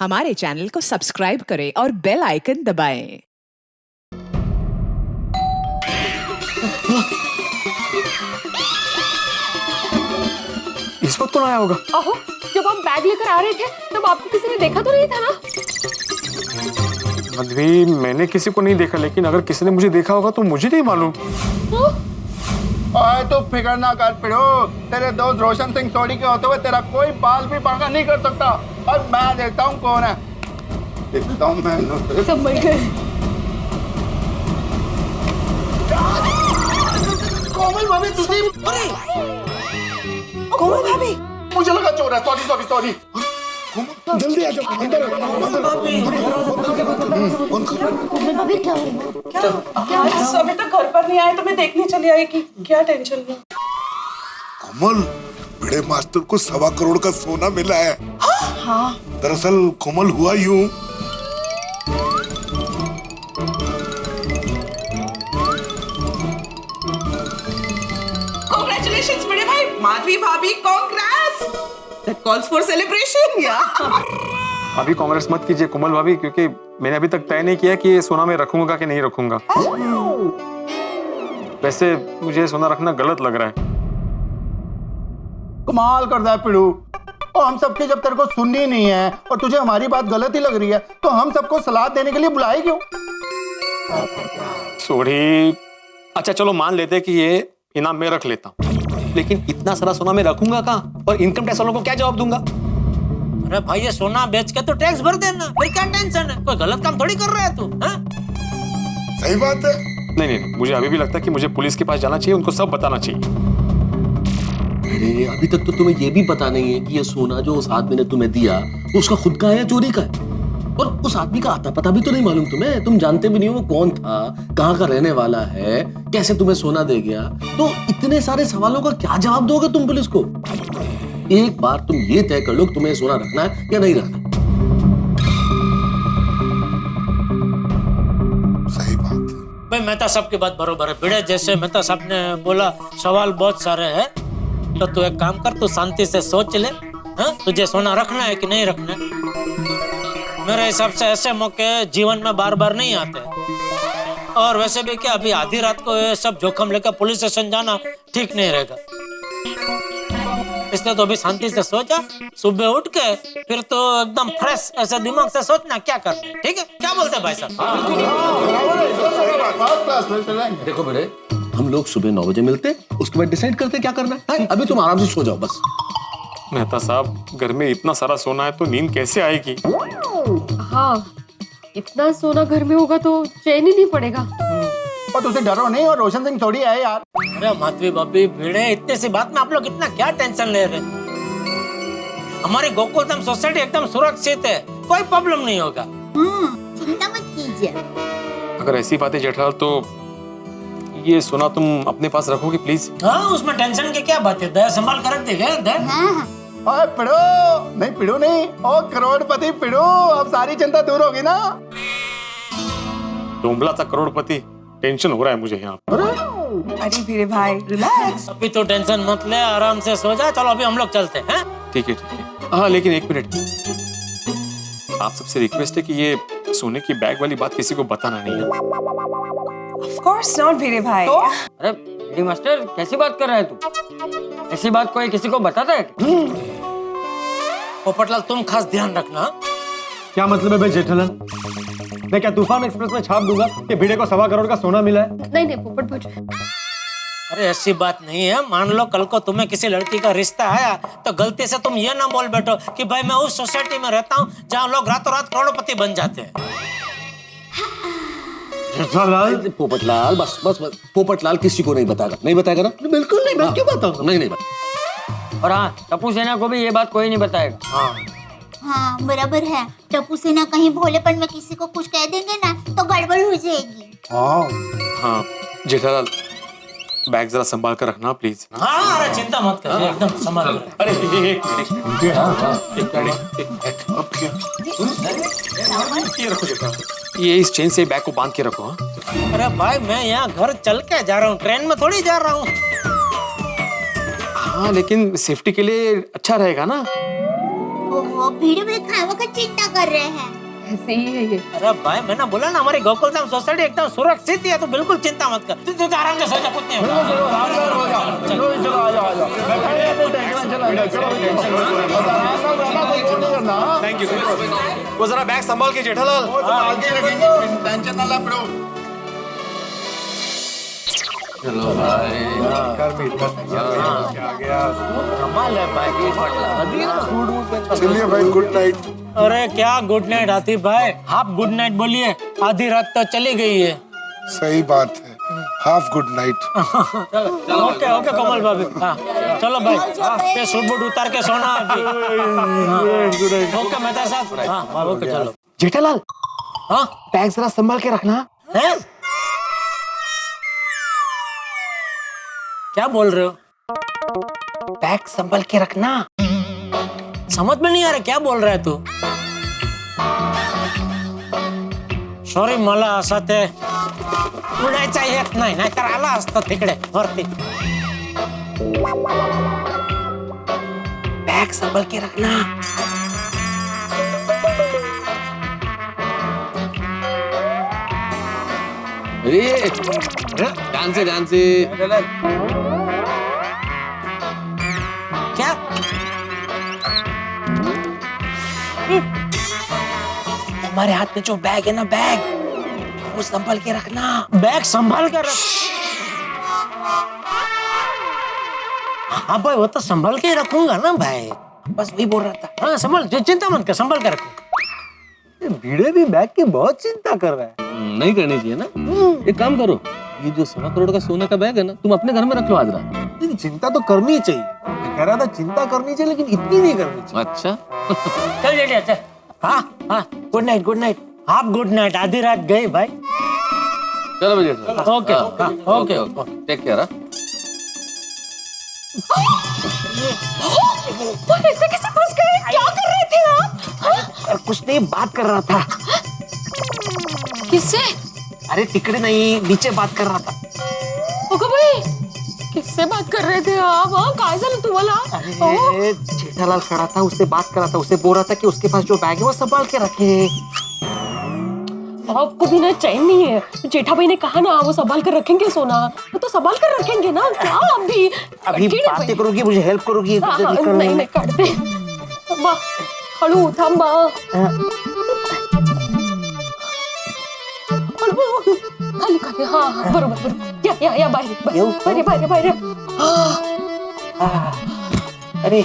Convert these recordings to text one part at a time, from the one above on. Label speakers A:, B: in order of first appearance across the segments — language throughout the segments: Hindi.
A: हमारे चैनल को सब्सक्राइब करें और बेल आइकन दबाएं।
B: इस वक्त कौन आया होगा?
C: अहो, जब आप बैग लेकर आ रहे थे तब आपको किसी ने देखा तो नहीं था ना?
B: मधवी, मैंने किसी को नहीं देखा, लेकिन अगर किसी ने मुझे देखा होगा तो मुझे नहीं मालूम।
D: तो फिक्र ना कर पिड़ो, तेरे दोस्त रोशन सिंह सोडी के होते हुए तेरा कोई बाल भी बांका नहीं कर सकता। और मैं देखता हूँ कौन है, देखता हूँ मैं।
C: सब मर गए।
D: कोमल भाभी, तुसी?
E: अरे कोमल भाभी,
D: मुझे लगा चोर है। Sorry sorry sorry. जल्दी आ जाओ अंदर।
E: क्या अभी तक घर पर नहीं आए तो मैं देखने चली आई कि क्या टेंशन है।
F: कोमल, बड़े मास्टर को 1.25 करोड़ का सोना मिला है।
E: हाँ।
F: दरअसल कोमल हुआ यूं,
E: Congratulations बड़े भाई, माधवी भाभी, congrats. That calls for celebration, yeah.
B: अभी कांग्रेस मत कीजिए कोमल भाभी, क्योंकि मैंने अभी तक तय नहीं किया कि ये सोना मैं रखूंगा कि नहीं रखूंगा। वैसे मुझे सोना रखना गलत लग रहा है।
D: कमाल करता है पिड़ू। और हम सबके जब तेरे को सुननी नहीं है और तुझे हमारी बात गलत ही लग रही है तो हम सबको सलाह देने के लिए बुलाए क्यों?
B: सॉरी। अच्छा चलो मान लेते कि ये इनाम मैं रख लेता हूँ, लेकिन इतना सारा सोना मैं रखूंगा कहाँ और इनकम टैक्स वालों को क्या जवाब दूंगा?
G: अरे भाई, ये सोना बेच के तो टैक्स भर देना, फिर क्या टेंशन है? कोई गलत काम थोड़ी कर रहा है तू, हाँ?
F: सही बात है।
B: नहीं, मुझे अभी भी लगता है कि मुझे पुलिस के पास जाना चाहिए, उनको सब बताना चाहिए।
H: अरे अभी तक तो तुम्हें ये भी पता नहीं है कि ये सोना जो उस आदमी ने तुम्हें दिया वो उसका खुद का है या चोरी का है। और उस आदमी का आता पता भी तो नहीं मालूम तुम्हें, तुम जानते भी नहीं हो वो कौन था, कहाँ का रहने वाला है, कैसे तुम्हें सोना दे गया। तो इतने सारे सवालों का क्या जवाब दोगे तुम पुलिस को? एक बार तुम ये तय कर लो कि तुम्हें सोना रखना है या नहीं रखना।
F: सही बात है
G: भाई, मेहता साहब की बात बरोबर है। भिड़े जैसे मेहता साहब ने बोला, सवाल बहुत सारे हैं, तो तू एक काम कर, तू शांति से सोच ले, हाँ? तुझे सोना रखना है कि नहीं रखना है? मेरे हिसाब से ऐसे मौके जीवन में बार बार नहीं आते। और वैसे भी क्या, अभी आधी रात को ये सब जोखम लेकर पुलिस स्टेशन जाना ठीक नहीं रहेगा। इसलिए तो अभी शांति से सोचा, सुबह उठ के फिर तो एकदम फ्रेश ऐसे दिमाग से सोचना क्या करना है। ठीक है, क्या बोलते हैं भाई साहब?
H: देखो बेटे, हम लोग सुबह 9 बजे मिलते, उसके बाद डिसाइड करते क्या करना है। अभी तुम आराम से सो जाओ बस।
B: मेहता साहब, घर में इतना सारा सोना है तो नींद कैसे आएगी?
C: हाँ, इतना सोना घर में होगा तो चैन ही नहीं पड़ेगा।
D: और तुझे डरो नहीं, और रोशन सिंह थोड़ी है यार।
G: अरे माधवी भाभी, भिड़े, इतने सी बात में आप लोग इतना क्या टेंशन ले रहे? हमारी गोकुलधाम सोसाइटी एकदम सुरक्षित है, कोई प्रॉब्लम नहीं होगा।
I: चिंता मत कीजिए।
B: अगर ऐसी बातें जेठालाल, तो ये सोना तुम अपने पास रखोगे प्लीज?
G: हाँ, उसमें टेंशन की क्या बात है, दया संभाल कर रख देगा।
I: हाँ।
D: ओए पिड़ो, नहीं पिड़ो नहीं, ओ करोड़पति पिड़ो, अब सारी चिंता दूर होगी ना।
B: डोंबला सा करोड़पति, टेंशन हो रहा है मुझे यहाँ।
E: अरे भिड़े भाई, रिलैक्स।
G: अभी तो टेंशन मत ले, आराम से सो जा। चलो अभी हम लोग चलते हैं।
B: ठीक है। हाँ, लेकिन एक मिनट, आप सबसे रिक्वेस्ट है कि ये सोने की बैग वाली बात किसी को बताना नहीं है।
E: Of course not भिड़े भाई।
J: अरे डी मास्टर, कैसी बात कर रहा है तू? ऐसी बात कोई किसी को बताता है?
G: पोपटलाल, तुम खास ध्यान रखना।
B: क्या मतलब है भाई जेठालाल? मैं क्या तूफान एक्सप्रेस में छाप दूंगा कि भिड़े को 1.25 करोड़ का सोना मिला है?
C: नहीं पोपट भोज,
G: अरे ऐसी बात नहीं है। मान लो कल को तुम्हें किसी लड़की का रिश्ता आया तो गलती से तुम ये ना बोल बैठो कि भाई मैं उस सोसाइटी में रहता हूँ जहाँ लोग रातों रात करोड़पति बन जाते हैं।
B: जेठालाल,
H: पोपटलाल, बस बस बस। पोपटलाल किसी को नहीं बताएगा, नहीं बताएगा ना? बिल्कुल नहीं, मैं क्यों बताऊंगा? नहीं बताऊंगा।
J: और हाँ, टप्पू सेना को भी ये बात कोई नहीं बताएगा।
I: हाँ बराबर है। टप्पू सेना कहीं भोलेपन में किसी को कुछ कह देंगे ना तो गड़बड़ हो जाएगी।
B: हाँ जेठालाल, बैग जरा संभाल कर रखना प्लीज।
G: हाँ, अरे चिंता मत कर, एकदम संभाल कर।
B: अरे एक मिनट, ये रखो जेठालाल, ये इस चेन से बैग को बांध के रखो। हाँ?
G: अरे भाई, मैं यहाँ घर चल के जा रहा हूँ, ट्रेन में थोड़ी जा रहा हूँ।
B: हाँ, लेकिन सेफ्टी के लिए अच्छा रहेगा ना।
I: ओहो, वो भिड़े भाई खावा का चिंता कर रहे हैं।
C: ऐसे ही है ये।
G: अरे भाई मैंने बोला ना हमारी गोकुलधाम सोसाइटी एकदम सुरक्षित है, तो बिल्कुल चिंता मत कर। तू आराम से सो जा, कुछ नहीं होगा।
B: Thank you. वो जरा बैग संभाल के जेठालाल।
D: टेंशन ना ला ब्रो।
H: चलो भाई
G: कमाल है भाई।
F: चलिए भाई, गुड नाइट।
G: अरे क्या गुड नाइट आतिफ भाई, आप गुड नाइट बोलिए, आधी रात तो चली गई है।
F: सही बात है, half good night.
G: Okay okay Kamal भाभी, हाँ चलो भाई, ये सूट बूट उतार के सोना अभी। ओके मेहता साहब, हाँ ओके चलो।
J: जेठालाल,
G: हाँ
J: बैग जरा संभाल के रखना।
G: हैं? क्या बोल रहे हो?
J: बैग संभाल के रखना।
G: समझ में नहीं आ रहा क्या बोल रहा है तू? सॉरी मला असं ते उडायचा येत नाही, नाहीतर आला असतं तिकडे वरती.
J: बैग संभाल के रखना।
H: अरे ध्यान से
G: क्या?
J: हमारे हाथ में जो बैग है ना, बैग वो संभाल के रखना।
G: बैग संभाल कर रख। हाँ भाई वो तो संभाल के ही रखूंगा ना भाई,
J: बस वही बोल रहा था।
G: हाँ संभाल, चिंता मत कर, संभाल कर रखो।
J: भिड़े भी बैग की बहुत चिंता कर रहा है।
H: नहीं करनी चाहिए ना। एक काम करो, ये जो 1.25 करोड़ का सोने का बैग है ना, तुम अपने घर में रख लो आज रात।
J: लेकिन चिंता तो करनी चाहिए। मैं कह रहा था चिंता करनी चाहिए, लेकिन इतनी नहीं करनी चाहिए।
H: अच्छा
G: चल जेठिया चल। हाँ हाँ
J: गुड नाइट, गुड नाइट।
G: आप गुड नाइट, आधी रात गई भाई।
H: चलो भैया,
G: ओके ओके
H: टेक केयर।
C: ऐसे कैसे फंस गए? क्या कर रहे थे आप?
J: कुछ नहीं, बात कर रहा था।
C: किससे?
J: अरे तिकड़े नहीं, नीचे बात कर रहा था।
C: ओके भाई, किससे बात कर रहे थे आप? हाँ काय झालं तुम्हाला?
J: अरे जेठालाल खड़ा था, उससे बात कर रहा था, उससे बोल रहा था कि उसके पास जो बैग है वो संभाल के रखे।
C: आपको भी ना चैन नहीं है। जेठा भाई ने कहा ना वो संभाल कर रखेंगे सोना, तो संभाल कर रखेंगे ना। क्या आप भी
J: अभी बातें करोगी, मुझे हेल्प करोगी
C: हाँ,
J: तुझे
C: हाँ,
J: निकलने
C: नाही
J: में।
C: काढते. थांबा, हळू थांबा. हळू, खाली खाली. हा हा बरोबर बरोबर. या बाहेर
J: येऊ?
C: बाहेर बाहेर.
J: अरे ये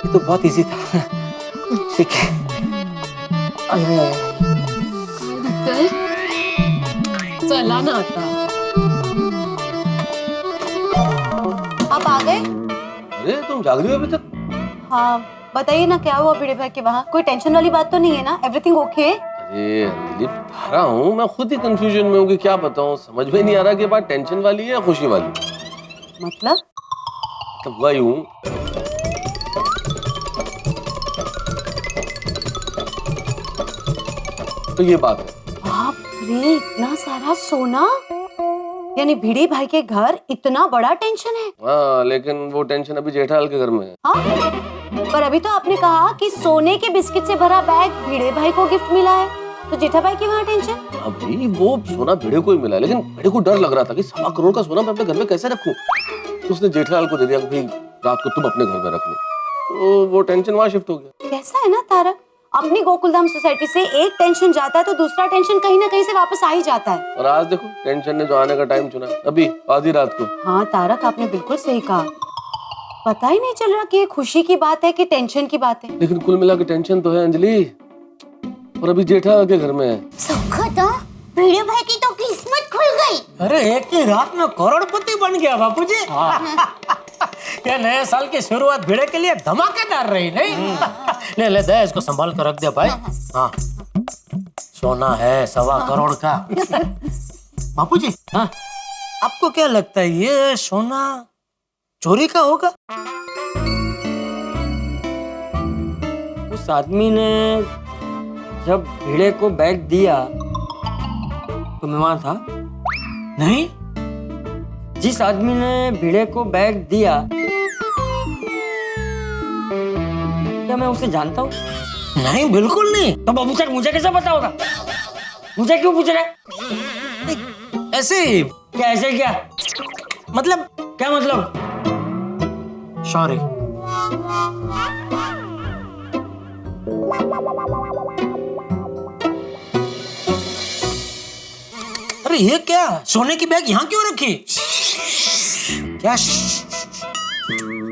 J: तो बहुत इजी था। ठीक है। आय, आय, आय।
C: काय? चला ना आता.
I: आप आ गए?
H: अरे तुम जाग रही हो अभी तक?
I: हाँ बताइए ना, क्या हुआ भिड़े भाई के वहाँ? कोई टेंशन वाली बात तो नहीं है ना? Everything okay?
H: अरे अंजलि बता रहा हूँ, मैं खुद ही कंफ्यूजन में हूँ कि क्या बताऊँ। समझ में नहीं आ रहा कि बात टेंशन वाली है या खुशी वाली।
I: मतलब?
H: तब हुआ यूं, तो ये बात है।
I: बाप रे, इतना सारा सोना? यानी भिड़े भाई के घर इतना बड़ा टेंशन है?
H: हाँ लेकिन वो टेंशन अभी जेठालाल के घर में है।
I: हाँ? पर अभी तो आपने कहा कि सोने के बिस्किट से भरा बैग भिड़े भाई को गिफ्ट मिला है, तो जेठा भाई की वहाँ टेंशन?
H: अभी वो सोना भिड़े को ही मिला है, लेकिन भिड़े को डर लग रहा था कि 1.25 करोड़ का सोना मैं अपने घर में कैसे रखूं। तो उसने जेठालाल को दे दिया कि भाई रात को तुम अपने घर में रख लो, तो वो टेंशन वहाँ शिफ्ट हो गया।
I: कैसा है ना तारक, अपनी गोकुलधाम सोसाइटी से एक टेंशन जाता है तो दूसरा टेंशन कहीं ना कहीं से वापस आ ही जाता है।
H: और आज देखो टेंशन ने जो आने का टाइम चुना, अभी आधी रात को।
I: हाँ तारक, आपने बिल्कुल सही कहा। पता ही नहीं चल रहा कि ये खुशी की बात है कि टेंशन की बात है।
H: लेकिन कुल मिला के टेंशन तो है अंजलि, और अभी जेठालाल के घर में है।
I: सुखद, भिड़े भाई की तो किस्मत खुल गई।
G: अरे एक ही रात में करोड़पति बन गया बापूजी। ये नए साल की शुरुआत भिड़े के लिए धमाकेदार रही नहीं? ले दे, इसको संभाल कर रख दे भाई। हाँ सोना है 1.25 करोड़ का। बापूजी, हाँ आपको क्या लगता है ये सोना चोरी का होगा?
J: उस आदमी ने जब भिड़े को बैग दिया तो मैं वहां था
G: नहीं।
J: जिस आदमी ने भिड़े को बैग दिया, क्या मैं उसे जानता हूँ?
G: नहीं, बिल्कुल नहीं।
J: तो बाबू सर मुझे कैसे पता होगा? मुझे क्यों पूछ रहे हैं?
G: ऐसे ही,
J: क्या ऐसे क्या?
G: मतलब
J: क्या मतलब?
G: सॉरी। अरे ये क्या, सोने की बैग यहाँ क्यों रखी? क्या?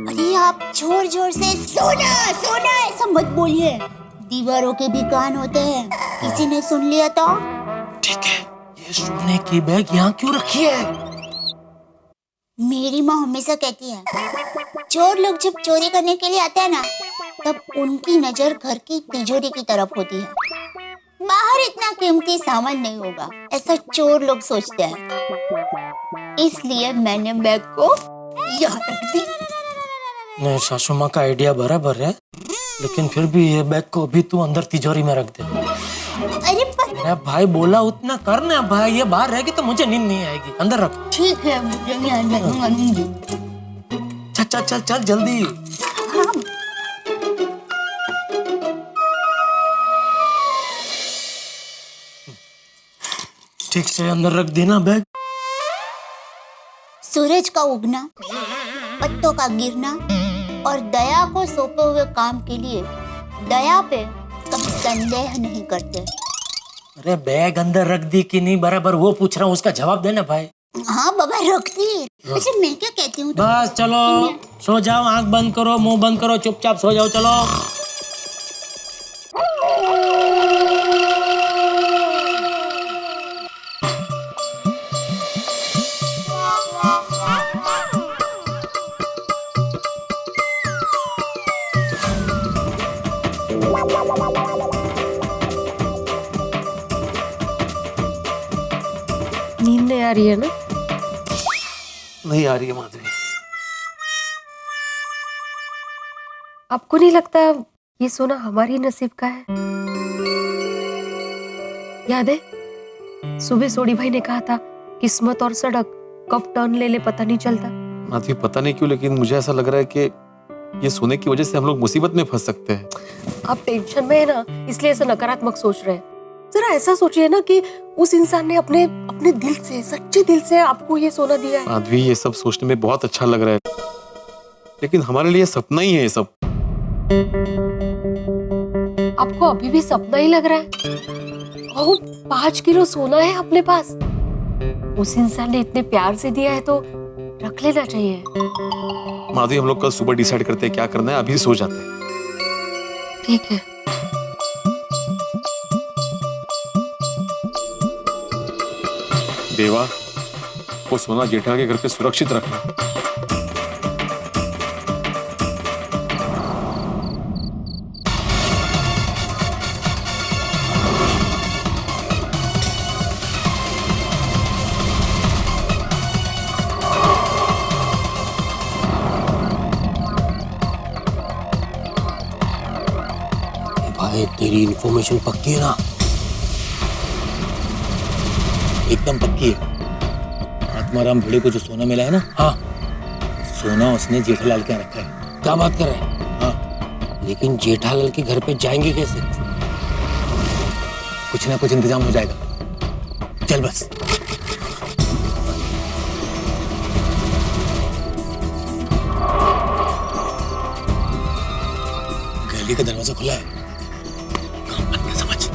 I: अरे आप जोर जोर से सोना सोना ऐसा मत बोलिए, दीवारों के भी कान होते हैं, किसी ने सुन लिया तो?
G: ठीक है, ये सोने की बैग यहाँ क्यों रखी है?
I: मेरी माँ हमेशा कहती है, चोर लोग जब चोरी करने के लिए आते हैं ना, तब उनकी नजर घर की तिजोरी की तरफ होती है, बाहर इतना कीमती सामान नहीं होगा, ऐसा चोर लोग सोचते हैं। इसलिए मैंने बैग को यहाँ रख दी।
G: नहीं, सासू माँ का आइडिया बराबर है, लेकिन फिर भी ये बैग को अभी तू अंदर तिजोरी में रख दे।
I: अरे
G: मेरा भाई बोला उतना करना भाई, ये बाहर रहेगी तो मुझे नींद नहीं आएगी, अंदर रख।
I: ठीक है, मुझे नहीं आऊंगी।
G: चल चल चल चल जल्दी।
I: हाँ।
G: ठीक से अंदर रख देना बैग।
I: सूरज का उगना, पत्तों का गिरना और दया को सौंपे हुए काम के लिए दया पे कभी संदेह नहीं करते।
G: अरे बैग अंदर रख दी कि नहीं बराबर वो पूछ रहा हूँ, उसका जवाब देना भाई।
I: हाँ बाबा रखती। अच्छा मैं क्या कहती हूँ?
G: बस चलो सो जाओ, आंख बंद करो, मुंह बंद करो, चुपचाप सो जाओ, चलो।
C: नींद नहीं आ रही है ना?
H: नहीं आ रही है माधवी।
C: आपको नहीं लगता ये सोना हमारी नसीब का है? याद है सुबह सोडी भाई ने कहा था, किस्मत और सड़क कब टर्न ले ले पता नहीं चलता।
B: माधवी पता नहीं क्यों, लेकिन मुझे ऐसा लग रहा है कि ये सोने की वजह से हम लोग मुसीबत में फंस सकते हैं।
C: आप टेंशन में है ना, इसलिए ऐसा नकारात्मक सोच रहे हैं। जरा ऐसा सोचिए ना कि उस इंसान ने अपने अपने दिल से, सच्चे दिल से आपको ये सोना दिया है।
B: माधवी ये सब सोचने में बहुत अच्छा लग रहा है, लेकिन हमारे लिए सपना ही है ये सब।
C: आपको अभी भी सपना ही लग रहा है? ओह, 5 किलो सोना है अपने पास, उस इंसान ने इतने प्यार से दिया है तो रख लेना चाहिए।
B: माधवी हम लोग कल सुबह डिसाइड करते हैं क्या करना है, अभी सो जाते हैं।
C: ठीक है।
B: देवा, वो सोना जेठा के घर पे सुरक्षित रखना।
G: भाई तेरी इन्फॉर्मेशन पक्की है ना?
H: एकदम पक्की है। आत्माराम भिड़े को जो सोना मिला है ना, हाँ, सोना उसने जेठालाल के यहाँ रखा है।
G: क्या बात कर रहे हैं?
H: हाँ,
G: लेकिन जेठालाल के घर पे जाएंगे कैसे?
H: कुछ ना कुछ इंतजाम हो जाएगा। चल बस। गैलरी का दरवाजा खुला है, काम बंद कर समझ।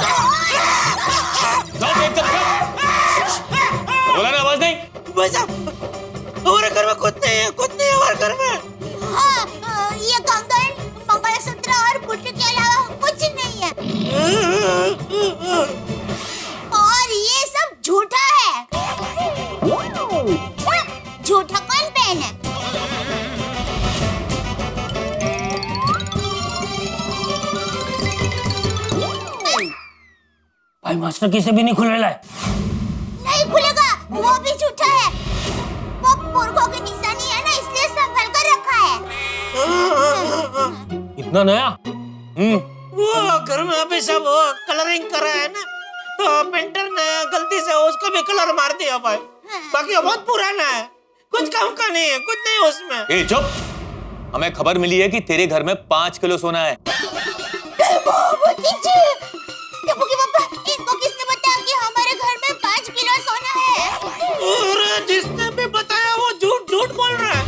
I: Ah!
G: भाई मास्टर किसे भी नहीं खुलेला है।
I: नहीं खुलेगा, वो भी झूठा है। वो पुरखों की निशानी है ना, इसलिए संभल कर रखा है।
G: इतना नया? वो घर में अभी सब कलरिंग कर रहा है ना, तो पेंटर ने गलती से उसको भी कलर मार दिया भाई। बाकी वो बहुत पुराना है, कुछ काम का नहीं है, कुछ नहीं उसमें।
K: ए चुप, हमें खबर मिली है कि तेरे घर में 5 किलो सोना है।
I: इनको किसने बताया कि हमारे घर में 5 किलो सोना है?
G: और जिसने भी बताया वो झूठ बोल रहा है।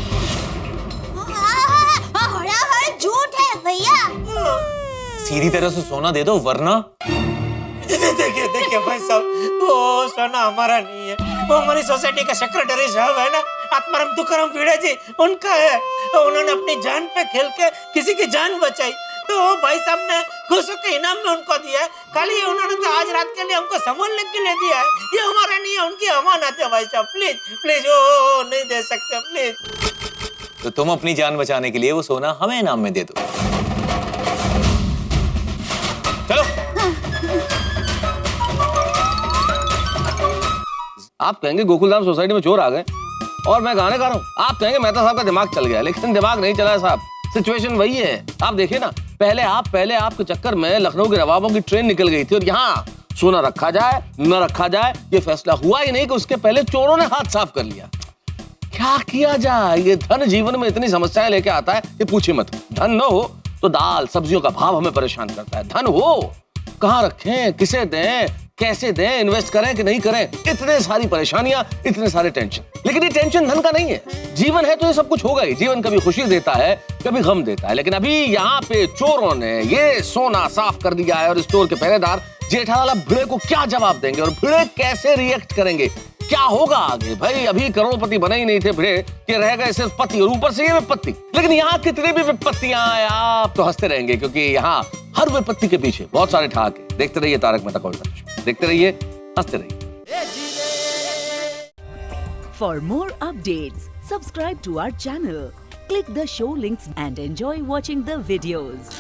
I: हाँ, झूठ है भैया।
K: सीधी तरह से सोना दे दो वरना।
G: देखिए भाई साहब, वो सोना हमारा नहीं है, वो हमारी सोसाइटी का सेक्रेटरी साहब है ना, आत्माराम तुकाराम भिड़े जी, उनका है। उन्होंने अपनी जान पे खेल के किसी की जान बचाई, तो भाई साहब ने खुशियों के इनाम में उनको दिया है। खाली उन्होंने तो आज रात के लिए हमको संभालने के लिए दिया है, ये हमारा नहीं है, उनकी अमानत है भाई साहब। प्लीज प्लीज, ओ नहीं दे सकते प्लीज।
K: तो तुम अपनी जान बचाने के लिए वो सोना हमें इनाम में दे दो। चलो।
H: आप कहेंगे गोकुलधाम सोसाइटी में चोर आ गए और मैं गाने गा रहा हूँ। आप कहेंगे मेहता साहब का दिमाग चल गया, लेकिन दिमाग नहीं चला है साहब। सिचुएशन वही है। आप देखिए ना, पहले आपके चक्कर में लखनऊ के नवाबों की ट्रेन निकल गई थी और यहाँ सोना रखा जाए न रखा जाए ये फैसला हुआ ही नहीं कि उसके पहले चोरों ने हाथ साफ कर लिया। क्या किया जाए? ये धन जीवन में इतनी समस्याएं लेके आता है कि पूछिए मत। धन न हो तो दाल सब्जियों का भाव हमें परेशान करता है। धन हो कहाँ रखें, किसे दें, कैसे दें, इन्वेस्ट करें कि नहीं करें, इतने सारी परेशानियां, इतने सारे टेंशन। लेकिन ये टेंशन धन का नहीं है। जीवन है तो ये सब कुछ होगा ही। जीवन कभी खुशी देता है, कभी गम देता है। लेकिन अभी यहाँ पे चोरों ने ये सोना साफ कर दिया है और स्टोर के पहरेदार जेठालाल भिड़े को क्या जवाब देंगे और भिड़े कैसे रिएक्ट करेंगे, क्या होगा आगे? भाई अभी करोड़पति बने ही नहीं थे भिड़े कि रह गए सिर्फ पति और ऊपर से ये विपत्ति। लेकिन यहाँ कितनी भी विपत्तियां आए आप तो हंसते रहेंगे, क्योंकि यहाँ हर विपत्ति के पीछे बहुत सारे ठहाके। देखते रहिए तारक मेहता का उल्टा चश्मा, देखते रहिए, हंसते रहिए।
A: For more updates, subscribe to our channel, click the show links and enjoy watching the videos.